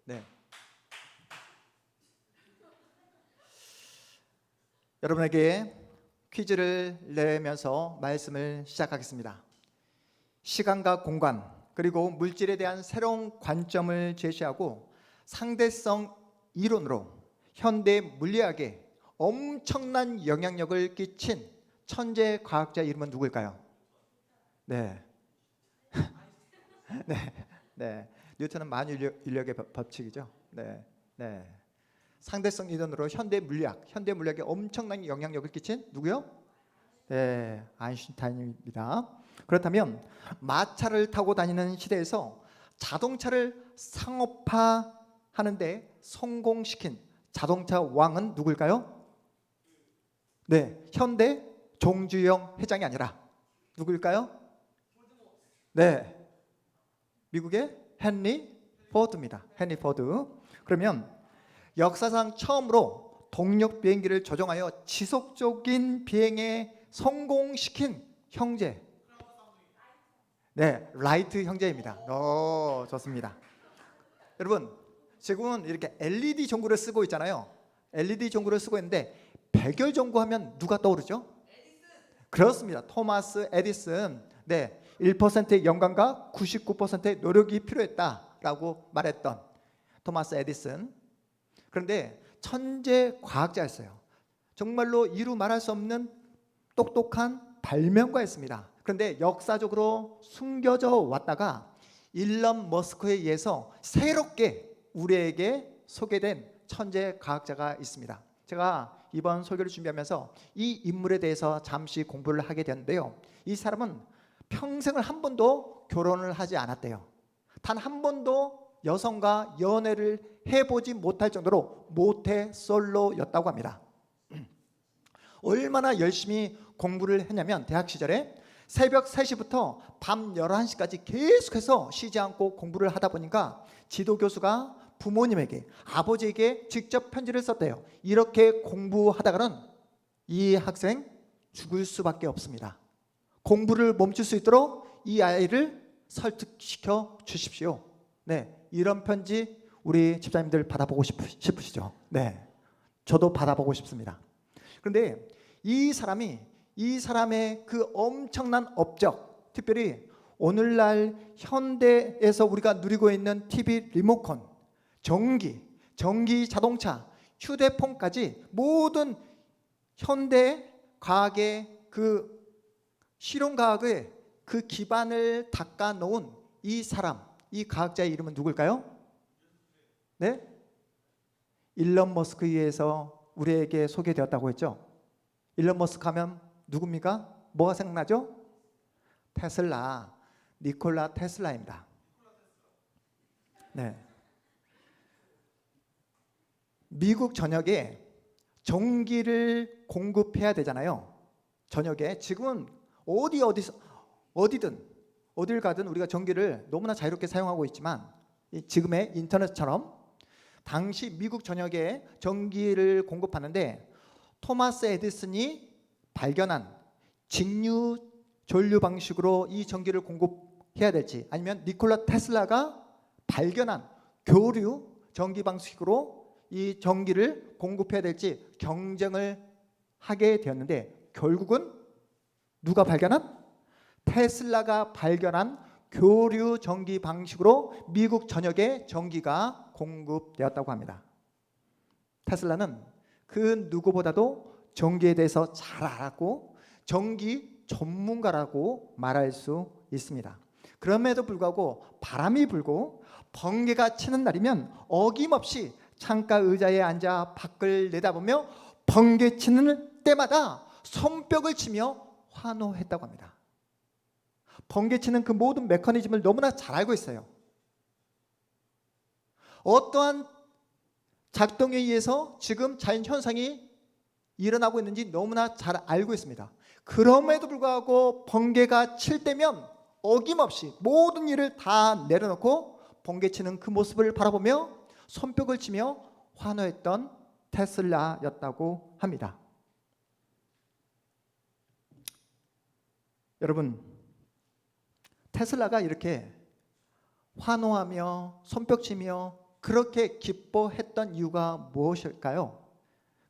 네. 여러분에게 퀴즈를 내면서 말씀을 시작하겠습니다. 시간과 공간 그리고 물질에 대한 새로운 관점을 제시하고 상대성 이론으로 현대 물리학에 엄청난 영향력을 끼친 천재 과학자 이름은 누구일까요? 네. 네. 네. 뉴턴은 만유인력의 법칙이죠. 네. 네. 상대성 이론으로 현대 물리학에 엄청난 영향력을 끼친 누구요? 네, 아인슈타인입니다. 그렇다면 마차를 타고 다니는 시대에서 자동차를 상업화하는데 성공시킨 자동차 왕은 누구일까요? 네, 현대 종주영 회장이 아니라 누구일까요? 네, 미국의 헨리 포드입니다. 헨리 포드. 그러면 역사상 처음으로 동력 비행기를 조종하여 지속적인 비행에 성공시킨 형제. 네, 라이트 형제입니다. 좋습니다. 여러분, 지금은 이렇게 LED 전구를 쓰고 있잖아요. LED 전구를 쓰고 있는데 백열 전구 하면 누가 떠오르죠? 그렇습니다. 토마스 에디슨. 네, 1%의 영감과 99%의 노력이 필요했다라고 말했던 토마스 에디슨. 그런데 천재 과학자였어요. 정말로 이루 말할 수 없는 똑똑한 발명가였습니다. 그런데 역사적으로 숨겨져 왔다가 일론 머스크에 의해서 새롭게 우리에게 소개된 천재 과학자가 있습니다. 제가 이번 설교를 준비하면서 이 인물에 대해서 잠시 공부를 하게 되는데요. 이 사람은 평생을 한 번도 결혼을 하지 않았대요. 단 한 번도 여성과 연애를 해보지 못할 정도로 모태솔로였다고 합니다. 얼마나 열심히 공부를 했냐면 대학 시절에 새벽 3시부터 밤 11시까지 계속해서 쉬지 않고 공부를 하다 보니까 지도교수가 부모님에게, 아버지에게 직접 편지를 썼대요. 이렇게 공부하다가는 이 학생 죽을 수밖에 없습니다. 공부를 멈출 수 있도록 이 아이를 설득시켜 주십시오. 네, 이런 편지 우리 집사님들 받아보고 싶으시죠? 네, 저도 받아보고 싶습니다. 그런데 이 사람의 그 엄청난 업적, 특별히 오늘날 현대에서 우리가 누리고 있는 TV 리모컨, 전기 자동차, 휴대폰까지 모든 현대 과학의 그 실용과학의 그 기반을 닦아 놓은 이 사람, 이 과학자의 이름은 누굴까요? 네? 일론 머스크에 의해서 우리에게 소개되었다고 했죠. 일론 머스크 하면 누굽니까? 뭐가 생각나죠? 테슬라, 니콜라 테슬라입니다. 네. 미국 전역에 전기를 공급해야 되잖아요. 전역에 지금은 어딜 가든 우리가 전기를 너무나 자유롭게 사용하고 있지만 지금의 인터넷처럼 당시 미국 전역에 전기를 공급하는데 토마스 에디슨이 발견한 직류 전류 방식으로 이 전기를 공급해야 될지 아니면 니콜라 테슬라가 발견한 교류 전기 방식으로 이 전기를 공급해야 될지 경쟁을 하게 되었는데 결국은 누가 발견한? 테슬라가 발견한 교류 전기 방식으로 미국 전역에 전기가 공급되었다고 합니다. 테슬라는 그 누구보다도 전기에 대해서 잘 알았고 전기 전문가라고 말할 수 있습니다. 그럼에도 불구하고 바람이 불고 번개가 치는 날이면 어김없이 창가 의자에 앉아 밖을 내다보며 번개 치는 때마다 손뼉을 치며 환호했다고 합니다. 번개 치는 그 모든 메커니즘을 너무나 잘 알고 있어요. 어떠한 작동에 의해서 지금 자연현상이 일어나고 있는지 너무나 잘 알고 있습니다. 그럼에도 불구하고 번개가 칠 때면 어김없이 모든 일을 다 내려놓고 번개 치는 그 모습을 바라보며 손뼉을 치며 환호했던 테슬라였다고 합니다. 여러분, 테슬라가 이렇게 환호하며 손뼉치며 그렇게 기뻐했던 이유가 무엇일까요?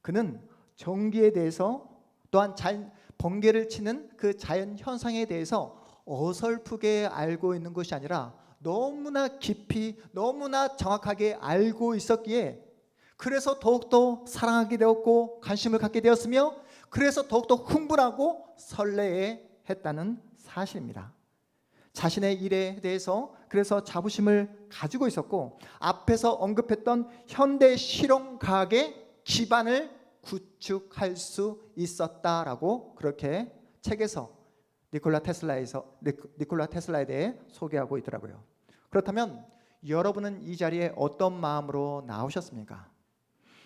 그는 전기에 대해서 또한 번개를 치는 그 자연 현상에 대해서 어설프게 알고 있는 것이 아니라 너무나 깊이 너무나 정확하게 알고 있었기에 그래서 더욱더 사랑하게 되었고 관심을 갖게 되었으며 그래서 더욱더 흥분하고 설레해 했다는 사실입니다. 자신의 일에 대해서 그래서 자부심을 가지고 있었고 앞에서 언급했던 현대 실용과학의 기반을 구축할 수 있었다라고 그렇게 책에서 니콜라 테슬라에 대해 소개하고 있더라고요. 그렇다면 여러분은 이 자리에 어떤 마음으로 나오셨습니까?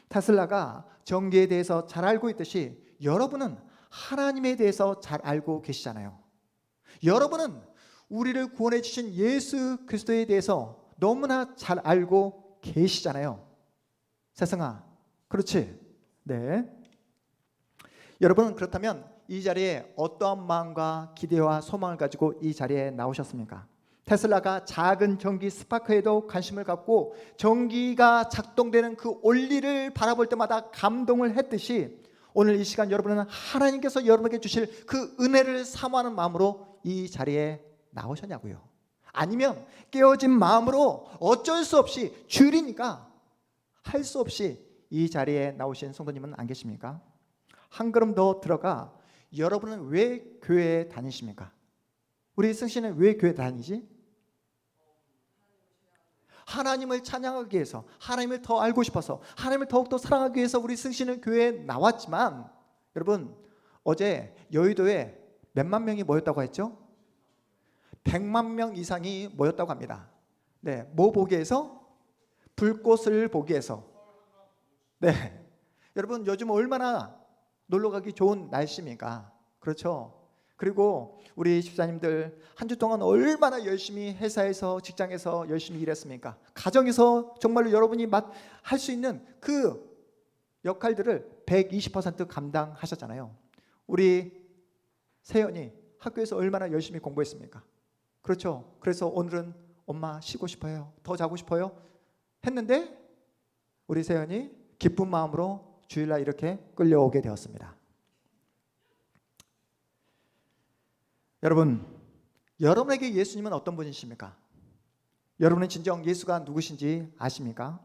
테슬라가 전기에 대해서 잘 알고 있듯이 여러분은 하나님에 대해서 잘 알고 계시잖아요. 여러분은 우리를 구원해 주신 예수 그리스도에 대해서 너무나 잘 알고 계시잖아요. 세상아, 그렇지? 네. 여러분은 그렇다면 이 자리에 어떠한 마음과 기대와 소망을 가지고 이 자리에 나오셨습니까? 테슬라가 작은 전기 스파크에도 관심을 갖고 전기가 작동되는 그 원리를 바라볼 때마다 감동을 했듯이 오늘 이 시간 여러분은 하나님께서 여러분에게 주실 그 은혜를 사모하는 마음으로 이 자리에 나오셨냐고요. 아니면 깨어진 마음으로 어쩔 수 없이 주일이니까 할 수 없이 이 자리에 나오신 성도님은 안 계십니까? 한 걸음 더 들어가 여러분은 왜 교회에 다니십니까? 우리 승씨는 왜 교회 다니지? 하나님을 찬양하기 위해서, 하나님을 더 알고 싶어서, 하나님을 더욱더 사랑하기 위해서 우리 승씨는 교회에 나왔지만 여러분 어제 여의도에 몇만 명이 모였다고 했죠? 100만 명 이상이 모였다고 합니다. 네, 뭐 보기 위해서? 불꽃을 보기 위해서. 네, 여러분 요즘 얼마나 놀러가기 좋은 날씨입니까? 그렇죠? 그리고 우리 집사님들 한 주 동안 얼마나 열심히 회사에서 직장에서 열심히 일했습니까? 가정에서 정말로 여러분이 할 수 있는 그 역할들을 120% 감당하셨잖아요. 우리 세연이 학교에서 얼마나 열심히 공부했습니까? 그렇죠? 그래서 오늘은 엄마 쉬고 싶어요. 더 자고 싶어요. 했는데 우리 세연이 기쁜 마음으로 주일날 이렇게 끌려오게 되었습니다. 여러분, 여러분에게 예수님은 어떤 분이십니까? 여러분은 진정 예수가 누구신지 아십니까?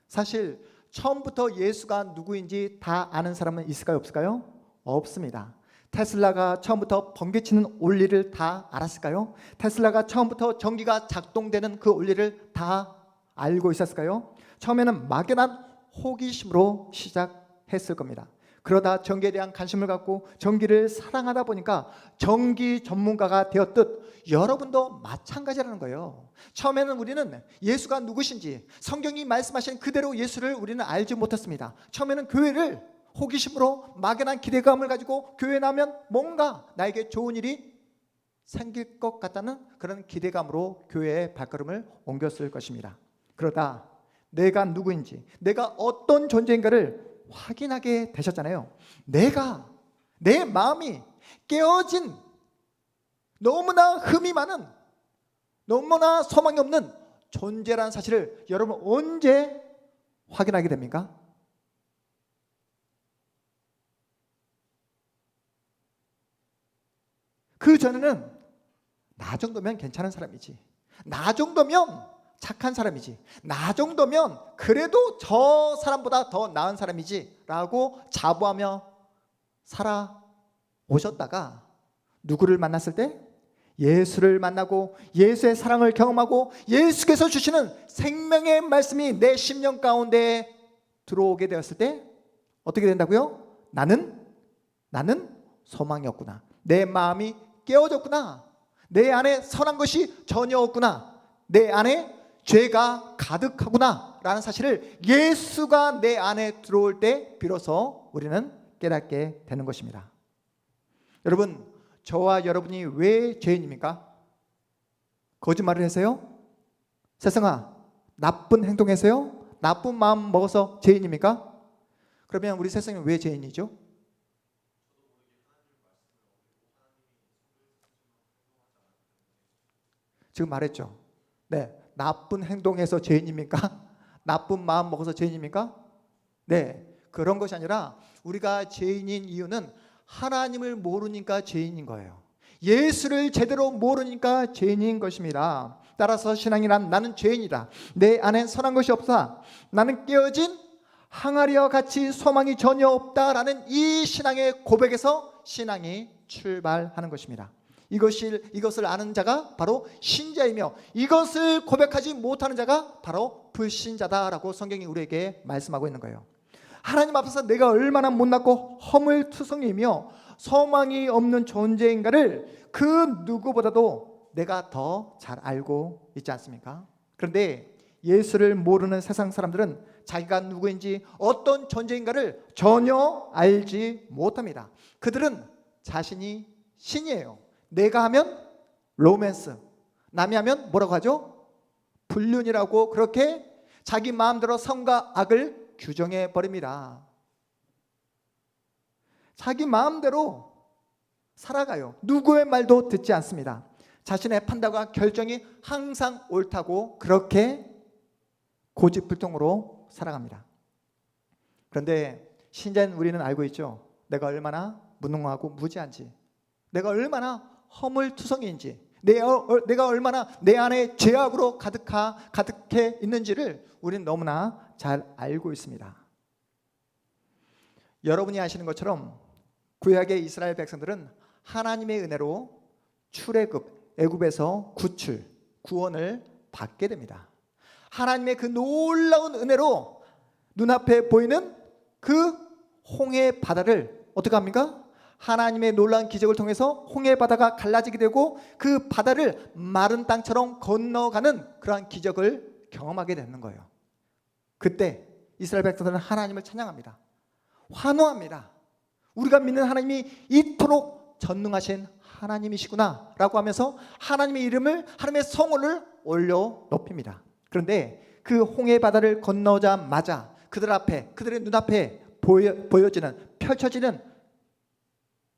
사실 처음부터 예수가 누구인지 다 아는 사람은 있을까요? 없을까요? 없습니다. 테슬라가 처음부터 번개치는 원리를 다 알았을까요? 테슬라가 처음부터 전기가 작동되는 그 원리를 다 알고 있었을까요? 처음에는 막연한 호기심으로 시작했을 겁니다. 그러다 전기에 대한 관심을 갖고 전기를 사랑하다 보니까 전기 전문가가 되었듯 여러분도 마찬가지라는 거예요. 처음에는 우리는 예수가 누구신지 성경이 말씀하신 그대로 예수를 우리는 알지 못했습니다. 처음에는 교회를 호기심으로 막연한 기대감을 가지고 교회에 나면 뭔가 나에게 좋은 일이 생길 것 같다는 그런 기대감으로 교회의 발걸음을 옮겼을 것입니다. 그러다 내가 누구인지, 내가 어떤 존재인가를 확인하게 되셨잖아요. 내 마음이 깨어진 너무나 흠이 많은 너무나 소망이 없는 존재라는 사실을 여러분 언제 확인하게 됩니까? 그 전에는 나 정도면 괜찮은 사람이지, 나 정도면 착한 사람이지, 나 정도면 그래도 저 사람보다 더 나은 사람이지 라고 자부하며 살아오셨다가 누구를 만났을 때? 예수를 만나고 예수의 사랑을 경험하고 예수께서 주시는 생명의 말씀이 내 심령 가운데 들어오게 되었을 때 어떻게 된다고요? 나는 소망이 없구나, 내 마음이 깨어졌구나, 내 안에 선한 것이 전혀 없구나, 내 안에 죄가 가득하구나 라는 사실을 예수가 내 안에 들어올 때 비로소 우리는 깨닫게 되는 것입니다. 여러분, 저와 여러분이 왜 죄인입니까? 거짓말을 해서요? 세상아, 나쁜 행동해서요? 나쁜 마음 먹어서 죄인입니까? 그러면 우리 세상이 왜 죄인이죠? 지금 말했죠. 네, 나쁜 행동해서 죄인입니까? 나쁜 마음 먹어서 죄인입니까? 네, 그런 것이 아니라 우리가 죄인인 이유는 하나님을 모르니까 죄인인 거예요. 예수를 제대로 모르니까 죄인인 것입니다. 따라서 신앙이란 나는 죄인이다. 내 안에 선한 것이 없다. 나는 깨어진 항아리와 같이 소망이 전혀 없다라는 이 신앙의 고백에서 신앙이 출발하는 것입니다. 이것을 아는 자가 바로 신자이며 이것을 고백하지 못하는 자가 바로 불신자다라고 성경이 우리에게 말씀하고 있는 거예요. 하나님 앞에서 내가 얼마나 못났고 허물투성이며 소망이 없는 존재인가를 그 누구보다도 내가 더 잘 알고 있지 않습니까? 그런데 예수를 모르는 세상 사람들은 자기가 누구인지 어떤 존재인가를 전혀 알지 못합니다. 그들은 자신이 신이에요. 내가 하면 로맨스, 남이 하면 뭐라고 하죠? 불륜이라고 그렇게 자기 마음대로 선과 악을 규정해 버립니다. 자기 마음대로 살아가요. 누구의 말도 듣지 않습니다. 자신의 판단과 결정이 항상 옳다고 그렇게 고집불통으로 살아갑니다. 그런데 신자인 우리는 알고 있죠. 내가 얼마나 무능하고 무지한지, 내가 얼마나 허물투성이인지, 내가 얼마나 내 안에 죄악으로 가득해 있는지를 우리는 너무나 잘 알고 있습니다. 여러분이 아시는 것처럼 구약의 이스라엘 백성들은 하나님의 은혜로 출애굽, 애굽에서 구원을 받게 됩니다. 하나님의 그 놀라운 은혜로 눈앞에 보이는 그 홍해 바다를 어떻게 합니까? 하나님의 놀라운 기적을 통해서 홍해 바다가 갈라지게 되고 그 바다를 마른 땅처럼 건너가는 그러한 기적을 경험하게 되는 거예요. 그때 이스라엘 백성들은 하나님을 찬양합니다. 환호합니다. 우리가 믿는 하나님이 이토록 전능하신 하나님이시구나 라고 하면서 하나님의 이름을, 하나님의 성호를 올려 높입니다. 그런데 그 홍해 바다를 건너자마자 그들의 눈앞에 펼쳐지는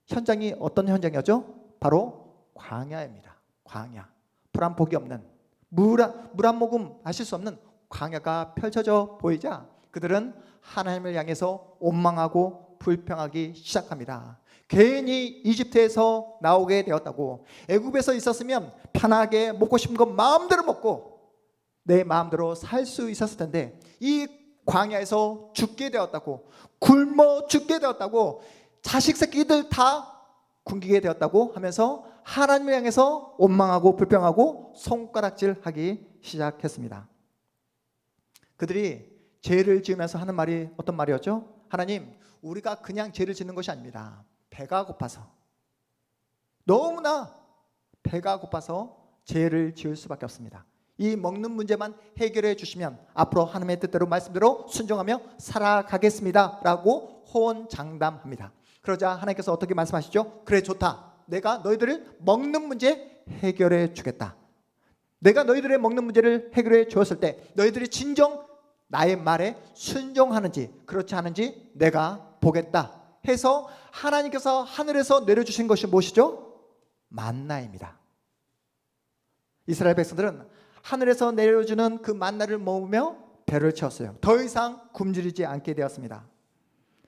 현장이 어떤 현장이었죠? 바로 광야입니다. 광야. 불 한 폭이 없는, 물 한 모금 마실 수 없는 광야가 펼쳐져 보이자 그들은 하나님을 향해서 원망하고 불평하기 시작합니다. 괜히 이집트에서 나오게 되었다고, 애굽에서 있었으면 편하게 먹고 싶은 것 마음대로 먹고 내 마음대로 살 수 있었을 텐데 이 광야에서 죽게 되었다고, 굶어 죽게 되었다고, 자식 새끼들 다 굶기게 되었다고 하면서 하나님을 향해서 원망하고 불평하고 손가락질하기 시작했습니다. 그들이 죄를 지으면서 하는 말이 어떤 말이었죠? 하나님, 우리가 그냥 죄를 짓는 것이 아닙니다. 배가 고파서, 너무나 배가 고파서 죄를 지을 수밖에 없습니다. 이 먹는 문제만 해결해 주시면 앞으로 하나님의 뜻대로 말씀대로 순종하며 살아가겠습니다 라고 호언장담합니다. 그러자 하나님께서 어떻게 말씀하시죠? 그래, 좋다. 내가 너희들을 먹는 문제 해결해 주겠다. 내가 너희들의 먹는 문제를 해결해 주었을 때 너희들이 진정 나의 말에 순종하는지 그렇지 않은지 내가 보겠다 해서 하나님께서 하늘에서 내려주신 것이 무엇이죠? 만나입니다. 이스라엘 백성들은 하늘에서 내려주는 그 만나를 먹으며 배를 채웠어요. 더 이상 굶주리지 않게 되었습니다.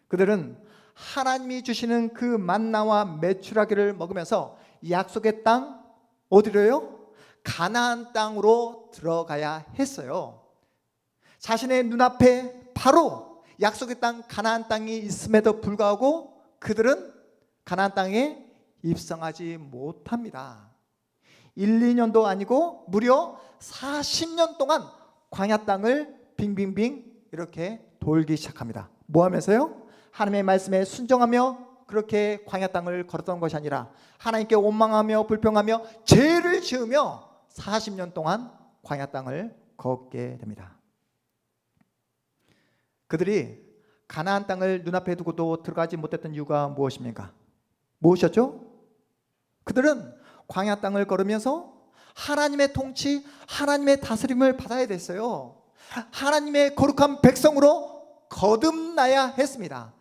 그들은 하나님이 주시는 그 만나와 메추라기를 먹으면서 약속의 땅, 어디로요? 가나안 땅으로 들어가야 했어요. 자신의 눈앞에 바로 약속의 땅 가나안 땅이 있음에도 불구하고 그들은 가나안 땅에 입성하지 못합니다. 1, 2년도 아니고 무려 40년 동안 광야 땅을 빙빙빙 이렇게 돌기 시작합니다. 뭐 하면서요? 하나님의 말씀에 순종하며 그렇게 광야 땅을 걸었던 것이 아니라 하나님께 원망하며 불평하며 죄를 지으며 40년 동안 광야 땅을 걷게 됩니다. 그들이 가나안 땅을 눈앞에 두고도 들어가지 못했던 이유가 무엇입니까? 무엇이었죠? 그들은 광야 땅을 걸으면서 하나님의 통치, 하나님의 다스림을 받아야 됐어요. 하나님의 거룩한 백성으로 거듭나야 했습니다.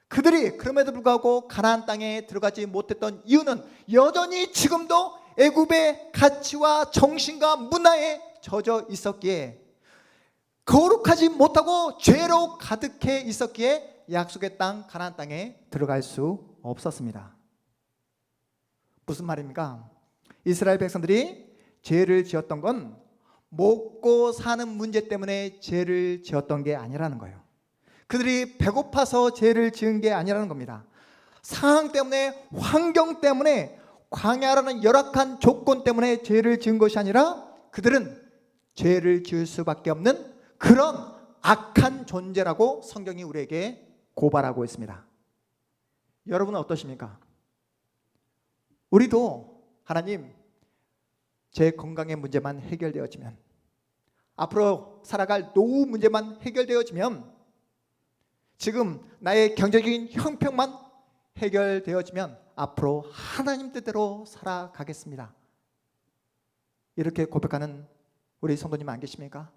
그들이 그럼에도 불구하고 가나안 땅에 들어가지 못했던 이유는 여전히 지금도 애굽의 가치와 정신과 문화에 젖어 있었기에 거룩하지 못하고 죄로 가득해 있었기에 약속의 땅 가나안 땅에 들어갈 수 없었습니다. 무슨 말입니까? 이스라엘 백성들이 죄를 지었던 건 먹고 사는 문제 때문에 죄를 지었던 게 아니라는 거예요. 그들이 배고파서 죄를 지은 게 아니라는 겁니다. 상황 때문에, 환경 때문에, 광야라는 열악한 조건 때문에 죄를 지은 것이 아니라 그들은 죄를 지을 수밖에 없는 그런 악한 존재라고 성경이 우리에게 고발하고 있습니다. 여러분은 어떠십니까? 우리도 하나님, 제 건강의 문제만 해결되어지면, 앞으로 살아갈 노후 문제만 해결되어지면, 지금 나의 경제적인 형편만 해결되어지면 앞으로 하나님 뜻대로 살아가겠습니다. 이렇게 고백하는 우리 성도님 안 계십니까?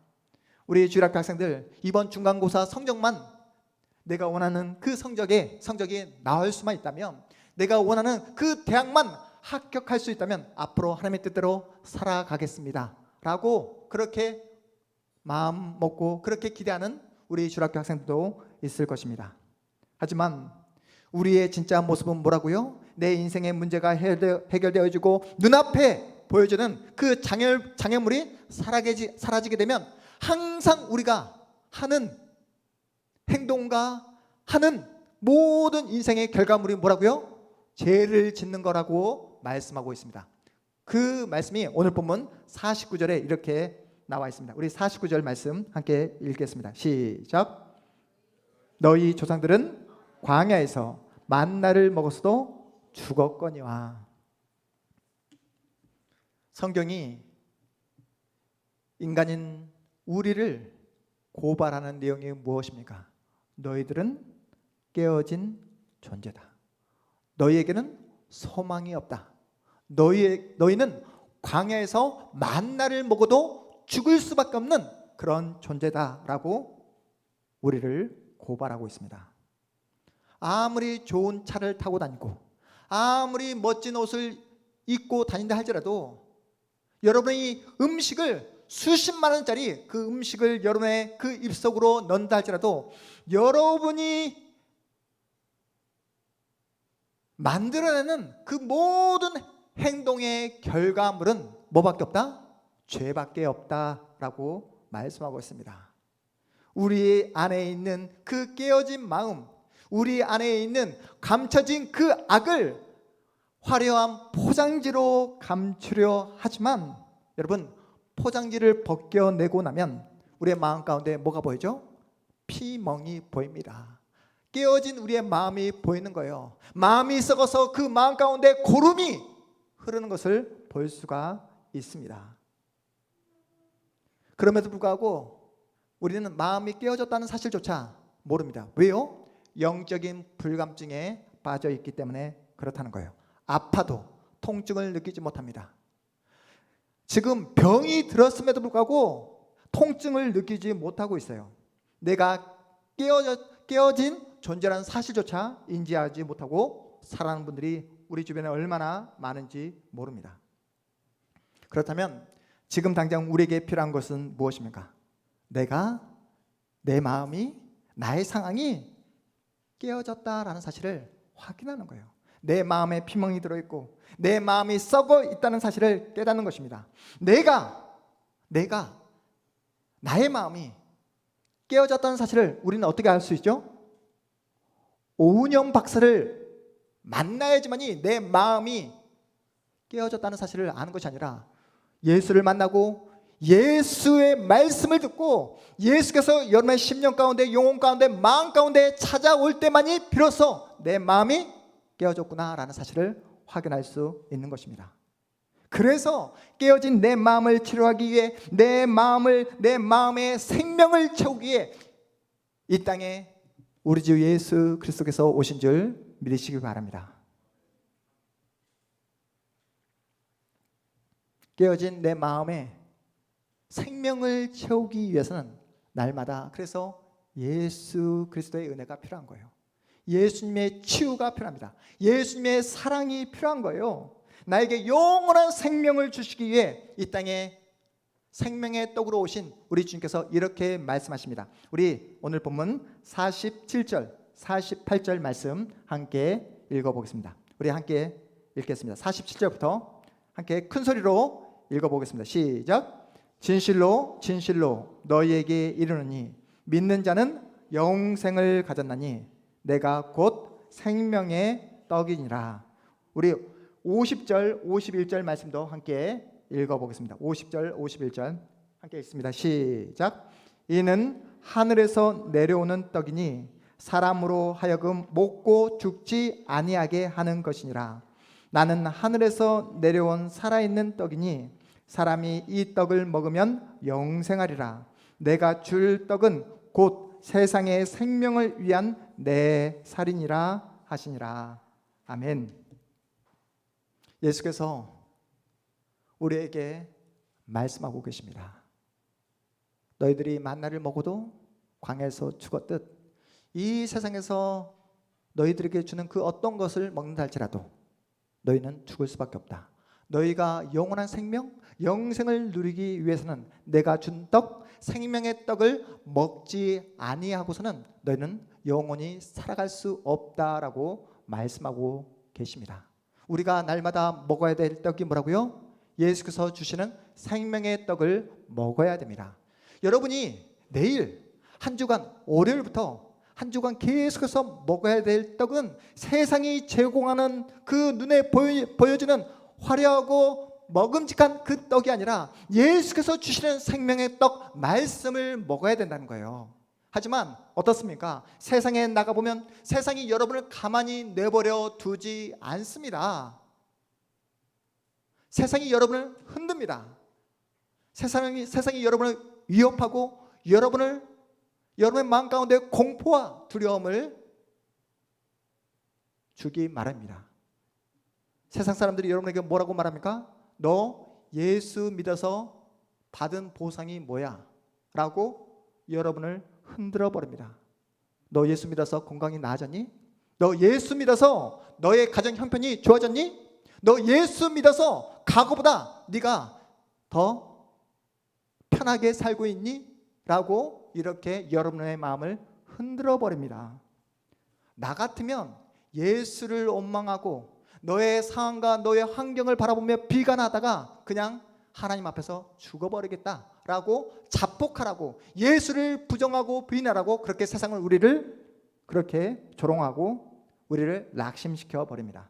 우리 주일학교 학생들 이번 중간고사 성적만 내가 원하는 그 성적이 나올 수만 있다면, 내가 원하는 그 대학만 합격할 수 있다면 앞으로 하나님의 뜻대로 살아가겠습니다 라고 그렇게 마음 먹고 그렇게 기대하는 우리 주일학교 학생들도 있을 것입니다. 하지만 우리의 진짜 모습은 뭐라고요? 내 인생의 문제가 해결되어지고 눈앞에 보여주는 그 장애물이 사라지게 되면 항상 우리가 하는 행동과 하는 모든 인생의 결과물이 뭐라고요? 죄를 짓는 거라고 말씀하고 있습니다. 그 말씀이 오늘 본문 49절에 이렇게 나와 있습니다. 우리 49절 말씀 함께 읽겠습니다. 시작. 너희 조상들은 광야에서 만나를 먹었어도 죽었거니와. 성경이 인간인 우리를 고발하는 내용이 무엇입니까? 너희들은 깨어진 존재다. 너희에게는 소망이 없다. 너희는 광야에서 만나를 먹어도 죽을 수밖에 없는 그런 존재다라고 우리를 고발하고 있습니다. 아무리 좋은 차를 타고 다니고 아무리 멋진 옷을 입고 다닌다 할지라도 여러분이 음식을 수십만 원짜리 그 음식을 여러분의 그 입속으로 넣는다 할지라도 여러분이 만들어내는 그 모든 행동의 결과물은 뭐밖에 없다? 죄밖에 없다라고 말씀하고 있습니다. 우리 안에 있는 그 깨어진 마음, 우리 안에 있는 감춰진 그 악을 화려한 포장지로 감추려 하지만 여러분, 포장지를 벗겨내고 나면 우리의 마음 가운데 뭐가 보이죠? 피멍이 보입니다. 깨어진 우리의 마음이 보이는 거예요. 마음이 썩어서 그 마음 가운데 고름이 흐르는 것을 볼 수가 있습니다. 그럼에도 불구하고 우리는 마음이 깨어졌다는 사실조차 모릅니다. 왜요? 영적인 불감증에 빠져 있기 때문에 그렇다는 거예요. 아파도 통증을 느끼지 못합니다. 지금 병이 들었음에도 불구하고 통증을 느끼지 못하고 있어요. 내가 깨어진 존재라는 사실조차 인지하지 못하고 살아가는 분들이 우리 주변에 얼마나 많은지 모릅니다. 그렇다면 지금 당장 우리에게 필요한 것은 무엇입니까? 내 마음이, 나의 상황이 깨어졌다라는 사실을 확인하는 거예요. 내 마음에 피멍이 들어있고 내 마음이 썩어 있다는 사실을 깨닫는 것입니다. 나의 마음이 깨어졌다는 사실을 우리는 어떻게 알 수 있죠? 오은영 박사를 만나야지만이 내 마음이 깨어졌다는 사실을 아는 것이 아니라 예수를 만나고 예수의 말씀을 듣고 예수께서 여러분의 심령 가운데, 영혼 가운데, 마음 가운데 찾아올 때만이 비로소 내 마음이 깨어졌구나라는 사실을 확인할 수 있는 것입니다. 그래서 깨어진 내 마음을 치료하기 위해 내 마음의 생명을 채우기 위해 이 땅에 우리 주 예수 그리스도께서 오신 줄 믿으시기 바랍니다. 깨어진 내 마음에 생명을 채우기 위해서는 날마다 그래서 예수 그리스도의 은혜가 필요한 거예요. 예수님의 치유가 필요합니다. 예수님의 사랑이 필요한 거예요. 나에게 영원한 생명을 주시기 위해 이 땅에 생명의 떡으로 오신 우리 주님께서 이렇게 말씀하십니다. 우리 오늘 본문 47절, 48절 말씀 함께 읽어보겠습니다. 우리 함께 읽겠습니다. 47절부터 함께 큰 소리로 읽어보겠습니다. 시작. 진실로 진실로 너희에게 이르노니 믿는 자는 영생을 가졌나니 내가 곧 생명의 떡이니라. 우리 50절 51절 말씀도 함께 읽어보겠습니다. 50절 51절 함께 읽습니다. 시작. 이는 하늘에서 내려오는 떡이니 사람으로 하여금 먹고 죽지 아니하게 하는 것이니라. 나는 하늘에서 내려온 살아있는 떡이니 사람이 이 떡을 먹으면 영생하리라. 내가 줄 떡은 곧 세상의 생명을 위한 내 살이니라 하시니라. 아멘. 예수께서 우리에게 말씀하고 계십니다. 너희들이 만나를 먹어도 광야에서 죽었듯 이 세상에서 너희들에게 주는 그 어떤 것을 먹는다 할지라도 너희는 죽을 수밖에 없다. 너희가 영원한 생명, 영생을 누리기 위해서는 내가 준 떡, 생명의 떡을 먹지 아니하고서는 너희는 영원히 살아갈 수 없다라고 말씀하고 계십니다. 우리가 날마다 먹어야 될 떡이 뭐라고요? 예수께서 주시는 생명의 떡을 먹어야 됩니다. 여러분이 내일 한 주간, 월요일부터 한 주간 계속해서 먹어야 될 떡은 세상이 제공하는 그 눈에 보여지는 화려하고 먹음직한 그 떡이 아니라 예수께서 주시는 생명의 떡 말씀을 먹어야 된다는 거예요. 하지만 어떻습니까? 세상에 나가보면 세상이 여러분을 가만히 내버려 두지 않습니다. 세상이 여러분을 흔듭니다. 세상이 여러분을 위협하고 여러분의 마음 가운데 공포와 두려움을 주기 마련입니다. 세상 사람들이 여러분에게 뭐라고 말합니까? 너 예수 믿어서 받은 보상이 뭐야? 라고 여러분을 흔들어 버립니다. 너 예수 믿어서 건강이 나아졌니? 너 예수 믿어서 너의 가정 형편이 좋아졌니? 너 예수 믿어서 과거보다 네가 더 편하게 살고 있니? 라고 이렇게 여러분의 마음을 흔들어 버립니다. 나 같으면 예수를 원망하고 너의 상황과 너의 환경을 바라보며 비관하다가 그냥 하나님 앞에서 죽어버리겠다라고 자폭하라고 예수를 부정하고 부인하라고 그렇게 세상을 우리를 그렇게 조롱하고 우리를 낙심시켜 버립니다.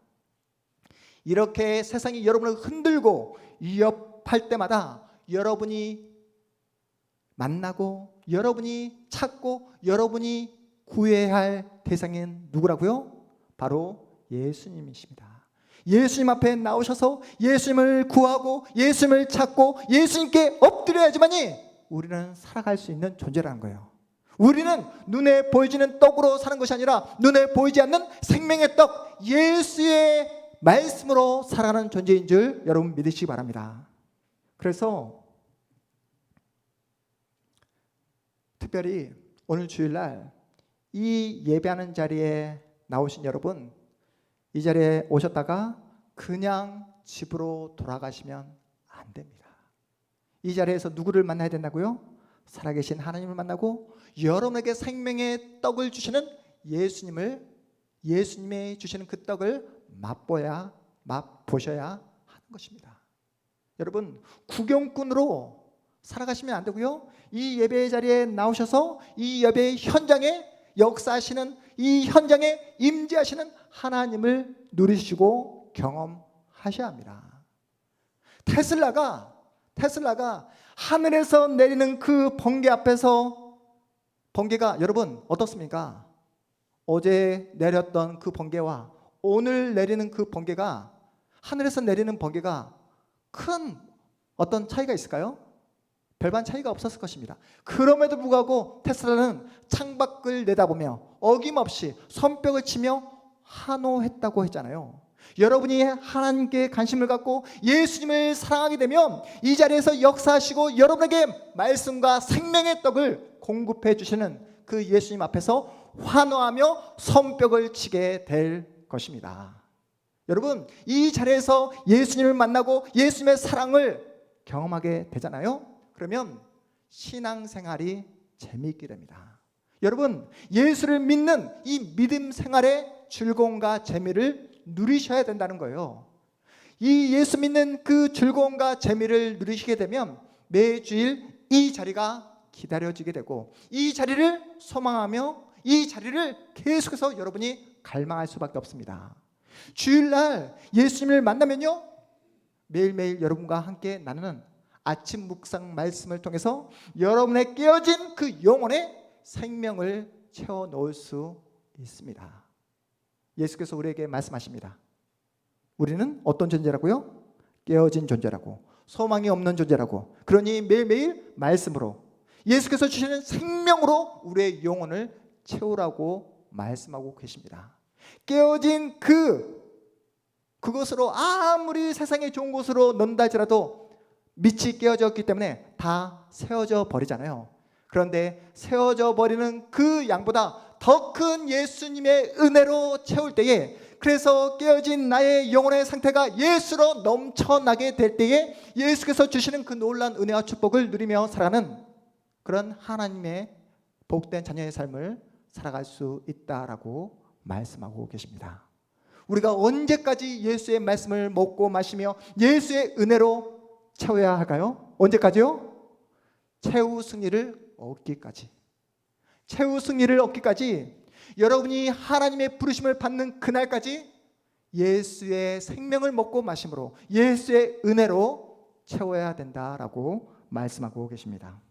이렇게 세상이 여러분을 흔들고 위협할 때마다 여러분이 만나고 여러분이 찾고 여러분이 구해야 할 대상인 누구라고요? 바로 예수님이십니다. 예수님 앞에 나오셔서 예수님을 구하고 예수님을 찾고 예수님께 엎드려야지만이 우리는 살아갈 수 있는 존재라는 거예요. 우리는 눈에 보이지는 떡으로 사는 것이 아니라 눈에 보이지 않는 생명의 떡 예수의 말씀으로 살아가는 존재인 줄 여러분 믿으시기 바랍니다. 그래서 특별히 오늘 주일날 이 예배하는 자리에 나오신 여러분, 이 자리에 오셨다가 그냥 집으로 돌아가시면 안 됩니다. 이 자리에서 누구를 만나야 된다고요? 살아계신 하나님을 만나고 여러분에게 생명의 떡을 주시는 예수님이 주시는 그 떡을 맛보셔야 하는 것입니다. 여러분, 구경꾼으로 살아가시면 안 되고요. 이 예배의 자리에 나오셔서 이 예배의 현장에 역사하시는 이 현장에 임재하시는 하나님을 누리시고 경험하셔야 합니다. 테슬라가 하늘에서 내리는 그 번개 앞에서 번개가 여러분 어떻습니까? 어제 내렸던 그 번개와 오늘 내리는 그 번개가 하늘에서 내리는 번개가 큰 어떤 차이가 있을까요? 별반 차이가 없었을 것입니다. 그럼에도 불구하고 테슬라는 창밖을 내다보며 어김없이 손뼉을 치며 환호했다고 했잖아요. 여러분이 하나님께 관심을 갖고 예수님을 사랑하게 되면 이 자리에서 역사하시고 여러분에게 말씀과 생명의 떡을 공급해 주시는 그 예수님 앞에서 환호하며 손뼉을 치게 될 것입니다. 여러분, 이 자리에서 예수님을 만나고 예수님의 사랑을 경험하게 되잖아요. 그러면 신앙생활이 재미있게 됩니다. 여러분, 예수를 믿는 이 믿음 생활의 즐거움과 재미를 누리셔야 된다는 거예요. 이 예수 믿는 그 즐거움과 재미를 누리시게 되면 매주일 이 자리가 기다려지게 되고 이 자리를 소망하며 이 자리를 계속해서 여러분이 갈망할 수밖에 없습니다. 주일날 예수님을 만나면요, 매일매일 여러분과 함께 나누는 아침 묵상 말씀을 통해서 여러분의 깨어진 그 영혼의 생명을 채워 넣을 수 있습니다. 예수께서 우리에게 말씀하십니다. 우리는 어떤 존재라고요? 깨어진 존재라고, 소망이 없는 존재라고. 그러니 매일매일 말씀으로, 예수께서 주시는 생명으로 우리의 영혼을 채우라고 말씀하고 계십니다. 깨어진 그것으로 아무리 세상에 좋은 곳으로 넣는다 할지라도 밑이 깨어졌기 때문에 다 세워져 버리잖아요. 그런데 세워져 버리는 그 양보다 더 큰 예수님의 은혜로 채울 때에, 그래서 깨어진 나의 영혼의 상태가 예수로 넘쳐나게 될 때에 예수께서 주시는 그 놀라운 은혜와 축복을 누리며 살아가는 그런 하나님의 복된 자녀의 삶을 살아갈 수 있다라고 말씀하고 계십니다. 우리가 언제까지 예수의 말씀을 먹고 마시며 예수의 은혜로 채워야 할까요? 언제까지요? 최후 승리를 얻기까지. 최후 승리를 얻기까지, 여러분이 하나님의 부르심을 받는 그날까지 예수의 생명을 먹고 마심으로 예수의 은혜로 채워야 된다라고 말씀하고 계십니다.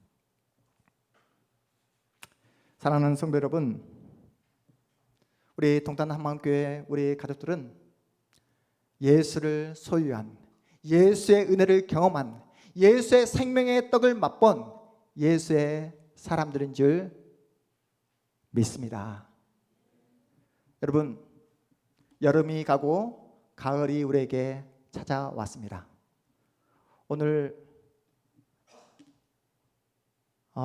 사랑하는 성도 여러분, 우리 동탄 한마음교회 우리 가족들은 예수를 소유한, 예수의 은혜를 경험한, 예수의 생명의 떡을 맛본 예수의 사람들인 줄 믿습니다. 여러분, 여름이 가고 가을이 우리에게 찾아왔습니다. 오늘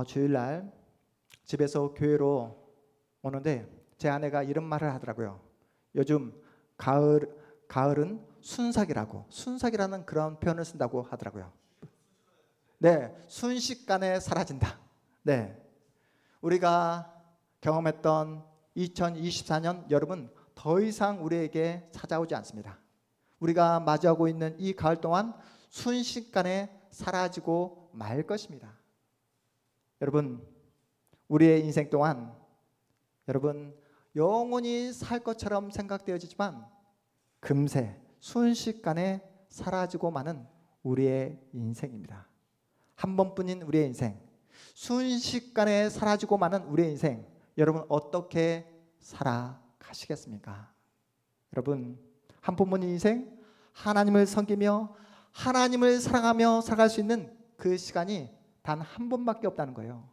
주일날 집에서 교회로 오는데 제 아내가 이런 말을 하더라고요. 요즘 가을은 순삭이라는 그런 표현을 쓴다고 하더라고요. 네, 순식간에 사라진다. 네, 우리가 경험했던 2024년 여름은 더 이상 우리에게 찾아오지 않습니다. 우리가 맞이하고 있는 이 가을 동안 순식간에 사라지고 말 것입니다. 여러분, 우리의 인생 동안 여러분 영원히 살 것처럼 생각되어지지만 금세 순식간에 사라지고 마는 우리의 인생입니다. 한 번뿐인 우리의 인생, 순식간에 사라지고 마는 우리의 인생, 여러분 어떻게 살아가시겠습니까? 여러분, 한 번뿐인 인생, 하나님을 섬기며 하나님을 사랑하며 살아갈 수 있는 그 시간이 단 한 번밖에 없다는 거예요.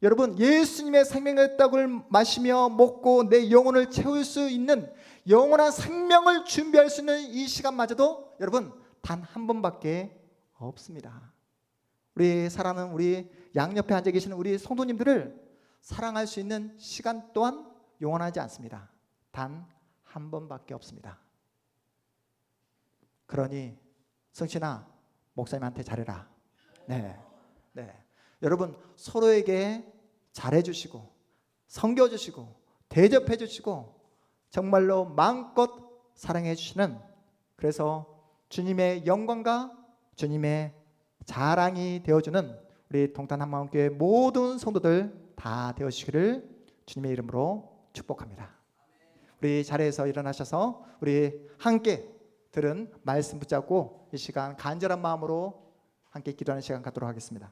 여러분, 예수님의 생명의 떡을 마시며 먹고 내 영혼을 채울 수 있는 영원한 생명을 준비할 수 있는 이 시간마저도 여러분 단 한 번밖에 없습니다. 우리 사랑하는 우리 양옆에 앉아 계시는 우리 성도님들을 사랑할 수 있는 시간 또한 영원하지 않습니다. 단 한 번밖에 없습니다. 그러니 성신아, 목사님한테 잘해라. 네. 여러분 서로에게 잘해주시고 섬겨주시고 대접해주시고 정말로 마음껏 사랑해주시는, 그래서 주님의 영광과 주님의 자랑이 되어주는 우리 동탄 한마음교회 모든 성도들 다 되어주시기를 주님의 이름으로 축복합니다. 우리 자리에서 일어나셔서 우리 함께 들은 말씀 붙잡고 이 시간 간절한 마음으로 함께 기도하는 시간 갖도록 하겠습니다.